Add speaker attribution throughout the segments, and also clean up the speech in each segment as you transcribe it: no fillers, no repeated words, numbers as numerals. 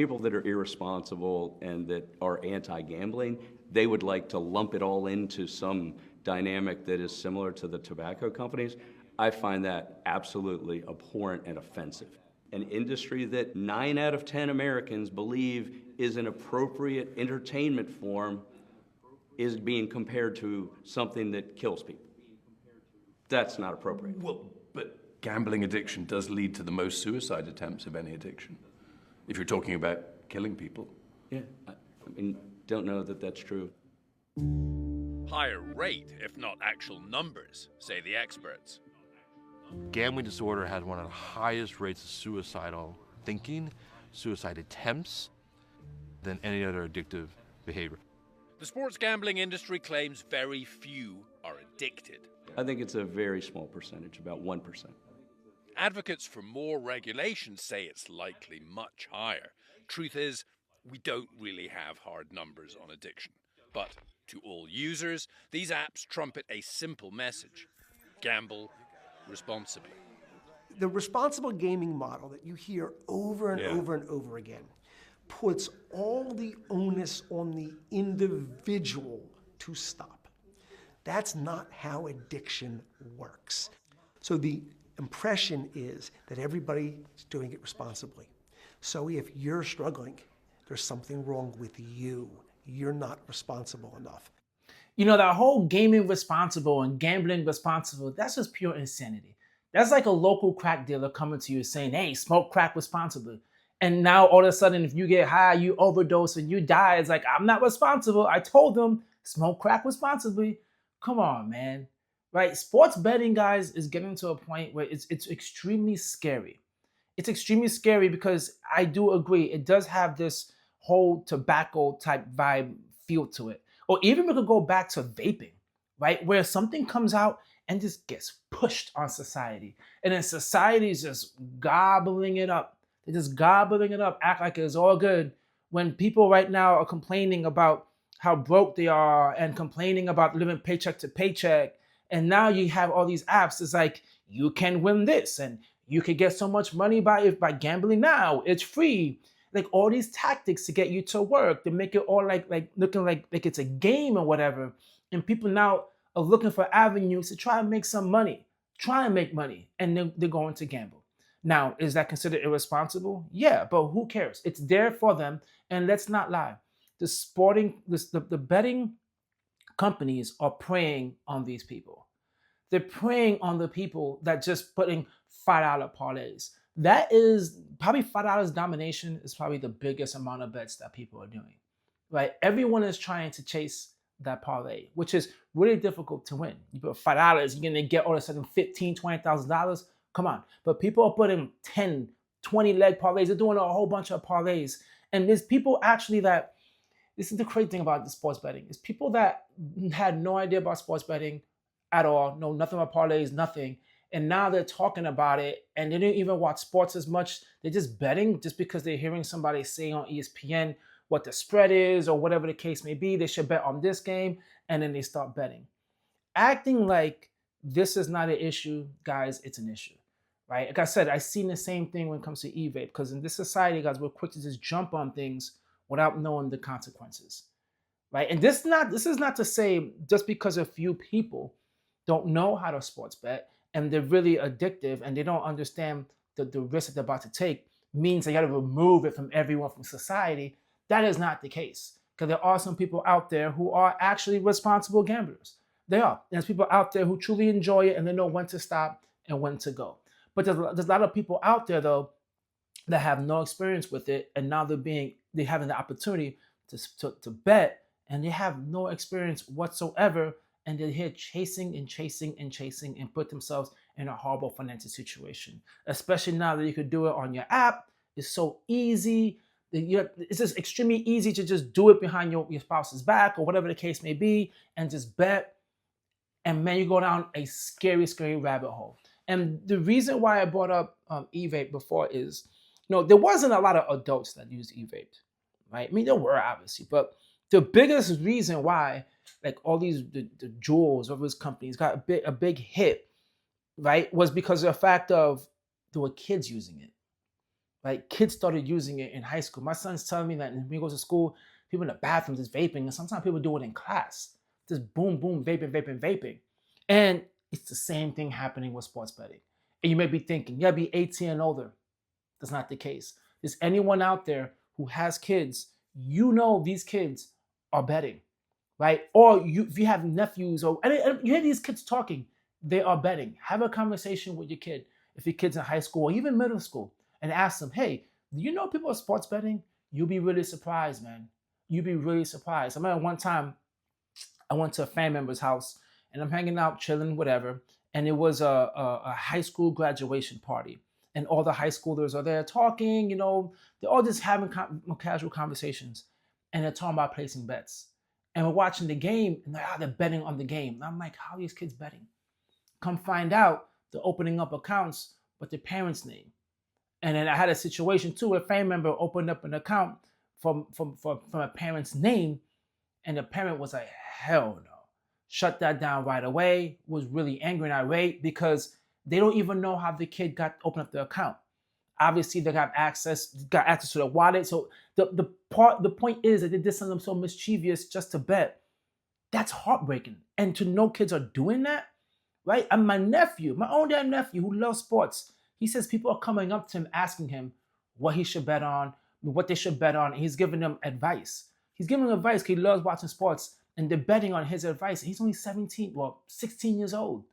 Speaker 1: People that are irresponsible and that are anti-gambling, they would like to lump it all into some dynamic that is similar to the tobacco companies. I find that absolutely abhorrent and offensive. An industry that 9 out of 10 Americans believe is an appropriate entertainment form is being compared to something that kills people. That's not appropriate.
Speaker 2: Well, but gambling addiction does lead to the most suicide attempts of any addiction, if you're talking about killing people.
Speaker 1: Yeah, I mean, don't know that that's true.
Speaker 3: Higher rate, if not actual numbers, say the experts.
Speaker 4: Gambling disorder has one of the highest rates of suicidal thinking, suicide attempts, than any other addictive behavior.
Speaker 3: The sports gambling industry claims very few are addicted.
Speaker 1: I think it's a very small percentage, about 1%.
Speaker 3: Advocates for more regulation say it's likely much higher. Truth is, we don't really have hard numbers on addiction. But to all users, these apps trumpet a simple message: gamble responsibly.
Speaker 5: The responsible gaming model that you hear over and over and over again puts all the onus on the individual to stop. That's not how addiction works. So the impression is that everybody is doing it responsibly. So if you're struggling, there's something wrong with you. You're not responsible enough.
Speaker 6: You know, that whole gaming responsible and gambling responsible, that's just pure insanity. That's like a local crack dealer coming to you saying, hey, smoke crack responsibly. And now all of a sudden, if you get high, you overdose and you die, it's like, I'm not responsible. I told them, smoke crack responsibly. Come on, man. Right? Sports betting, guys, is getting to a point where it's extremely scary. It's extremely scary because I do agree, it does have this whole tobacco type vibe feel to it. Or even we could go back to vaping, right? Where something comes out and just gets pushed on society. And then society is just gobbling it up. They're just gobbling it up, act like it's all good. When people right now are complaining about how broke they are and complaining about living paycheck to paycheck. And now you have all these apps. It's like, you can win this and you can get so much money by gambling now. It's free. Like all these tactics to get you to work, to make it all like looking like it's a game or whatever. And people now are looking for avenues to try and make some money, try and make money, and then they're going to gamble. Now, is that considered irresponsible? Yeah, but who cares? It's there for them. And let's not lie. The betting companies are preying on these people. They're preying on the people that just putting $5 parlays. That is probably $5 domination is probably the biggest amount of bets that people are doing, right? Everyone is trying to chase that parlay, which is really difficult to win. You put $5, you're gonna get all of a sudden $15,000, $20,000. Come on. But people are putting 10, 20 leg parlays. They're doing a whole bunch of parlays. And there's people actually that, this is the crazy thing about the sports betting, is people that had no idea about sports betting at all, know nothing about parlays, nothing. And now they're talking about it and they didn't even watch sports as much. They're just betting just because they're hearing somebody say on ESPN what the spread is or whatever the case may be. They should bet on this game, and then they start betting. Acting like this is not an issue, guys, it's an issue, right? Like I said, I've seen the same thing when it comes to e-vape, because in this society, guys, we're quick to just jump on things without knowing the consequences, right? And this is not to say just because a few people don't know how to sports bet and they're really addictive and they don't understand the risk that they're about to take means they got to remove it from everyone from society. That is not the case, because there are some people out there who are actually responsible gamblers. They are. There's people out there who truly enjoy it and they know when to stop and when to go. But there's a lot of people out there, that have no experience with it, and now they're having the opportunity to bet, and they have no experience whatsoever, and they're here chasing and put themselves in a horrible financial situation. Especially now that you could do it on your app. It's so easy. It's just extremely easy to just do it behind your spouse's back or whatever the case may be, and just bet. And man, you go down a scary, scary rabbit hole. And the reason why I brought up e-vape before is, there wasn't a lot of adults that used e-vape, right? I mean, there were obviously, but the biggest reason why, like all these the Juuls, all these companies got a big hit, right, was because of the fact of there were kids using it. Right? Kids started using it in high school. My son's telling me that when he goes to school, people in the bathroom just vaping, and sometimes people do it in class. Just boom, boom, vaping, vaping, vaping. And it's the same thing happening with sports betting. And you may be thinking, you gotta be 18 and older. That's not the case. There's anyone out there who has kids, you know these kids are betting, right? Or if you have nephews, or and you hear these kids talking, they are betting. Have a conversation with your kid, if your kid's in high school or even middle school, and ask them, hey, do you know people are sports betting? You'll be really surprised, man. You'll be really surprised. I remember one time I went to a family member's house and I'm hanging out, chilling, whatever. And it was a high school graduation party. And all the high schoolers are there talking, they're all just having casual conversations. And they're talking about placing bets. And we're watching the game and they're betting on the game. And I'm like, how are these kids betting? Come find out, they're opening up accounts with their parents' name. And then I had a situation too, where a family member opened up an account from a parent's name, and the parent was like, hell no. Shut that down right away, was really angry and irate because they don't even know how the kid opened up the account. Obviously, they got access to the wallet. So the point is that they did something so mischievous just to bet. That's heartbreaking. And to know kids are doing that, right? And my own damn nephew who loves sports, he says people are coming up to him asking him what he should bet on, what they should bet on, and he's giving them advice. He's giving them advice because he loves watching sports, and they're betting on his advice. He's only 16 years old.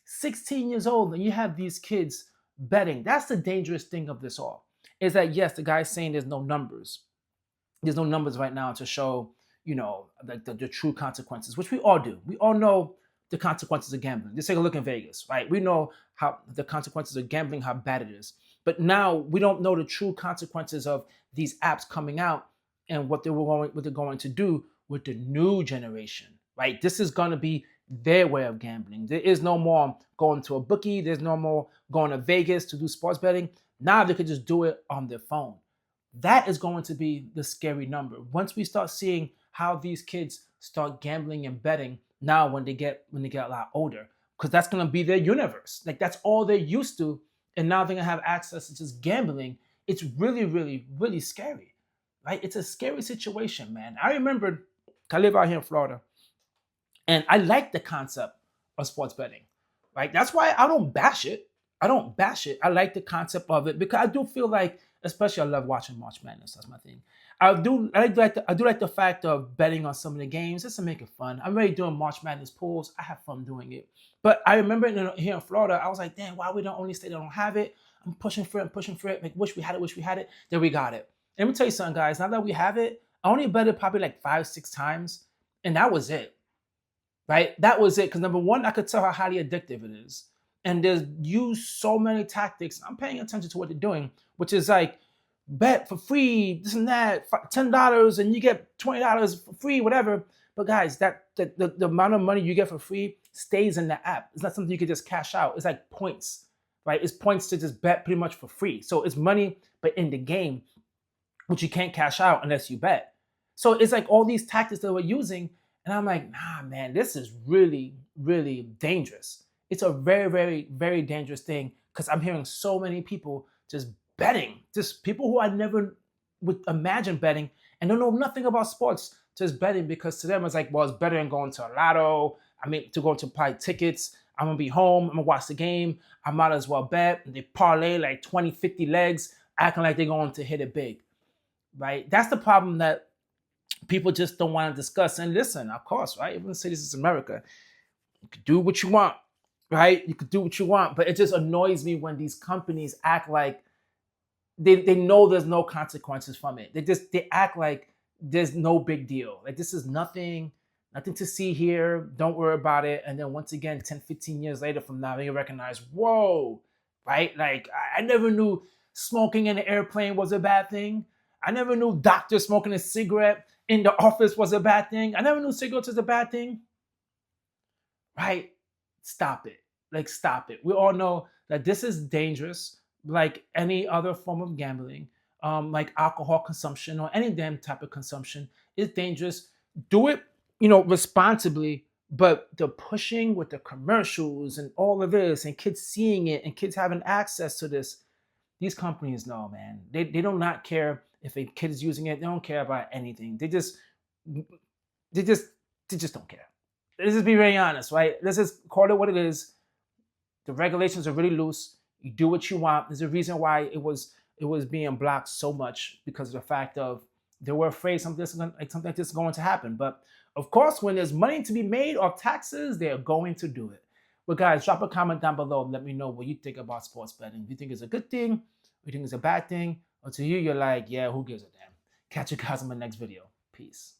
Speaker 6: 16 years old, and you have these kids betting. That's the dangerous thing of this all. Is that, yes, the guy's saying there's no numbers. There's no numbers right now to show, the true consequences, which we all do. We all know the consequences of gambling. Just take a look in Vegas, right? We know how the consequences of gambling, how bad it is. But now we don't know the true consequences of these apps coming out and what they're going to do with the new generation, right? This is going to be their way of gambling. There is no more going to a bookie. There's no more going to Vegas to do sports betting. Now they could just do it on their phone. That is going to be the scary number. Once we start seeing how these kids start gambling and betting now when they get a lot older, because that's going to be their universe. Like, that's all they're used to. And now they're going to have access to just gambling. It's really, really, really scary, right? It's a scary situation, man. I remember I live out here in Florida, and I like the concept of sports betting, right? That's why I don't bash it. I like the concept of it because I do feel like, especially I love watching March Madness. That's my thing. I do like the fact of betting on some of the games just to make it fun. I'm already doing March Madness pools. I have fun doing it. But I remember here in Florida, I was like, damn, why we the only state that don't have it? I'm pushing for it. Like, wish we had it. Then we got it. And let me tell you something, guys. Now that we have it, I only bet it probably like 5-6 times. And that was it. Right? That was it. Because number one, I could tell how highly addictive it is. And there's used so many tactics. I'm paying attention to what they're doing, which is like, bet for free, this and that, $10, and you get $20 for free, whatever. But guys, the amount of money you get for free stays in the app. It's not something you can just cash out. It's like points, right? It's points to just bet pretty much for free. So it's money, but in the game, which you can't cash out unless you bet. So it's like all these tactics that we're using, and I'm like, nah, man, this is really, really dangerous. It's a very, very, very dangerous thing because I'm hearing so many people just betting, just people who I never would imagine betting and don't know nothing about sports, just betting because to them it's like, well, it's better than going to a lotto. To go to buy tickets. I'm going to be home. I'm going to watch the game. I might as well bet. And they parlay like 20, 50 legs, acting like they're going to hit it big, right? That's the problem that people just don't want to discuss. And listen, of course, right? Even say this is America. You can do what you want, right? You could do what you want. But it just annoys me when these companies act like they know there's no consequences from it. They act like there's no big deal. Like, this is nothing to see here. Don't worry about it. And then once again, 10, 15 years later from now, they recognize, whoa, right? Like, I never knew smoking in an airplane was a bad thing. I never knew doctors smoking a cigarette in the office was a bad thing. I never knew cigarettes was a bad thing. Right? Stop it. Like, stop it. We all know that this is dangerous, like any other form of gambling, like alcohol consumption or any damn type of consumption is dangerous. Do it, responsibly, but the pushing with the commercials and all of this and kids seeing it and kids having access to this, these companies know, man. They do not care if a kid is using it. They don't care about anything. They just don't care. Let's just be very honest, right? Let's just call it what it is. The regulations are really loose. You do what you want. There's a reason why it was being blocked so much, because of the fact of they were afraid something like this is going to happen. But of course, when there's money to be made off taxes, they're going to do it. But guys, drop a comment down below and let me know what you think about sports betting. Do you think it's a good thing? Or you think it's a bad thing? Or to you, you're like, yeah, who gives a damn? Catch you guys in my next video. Peace.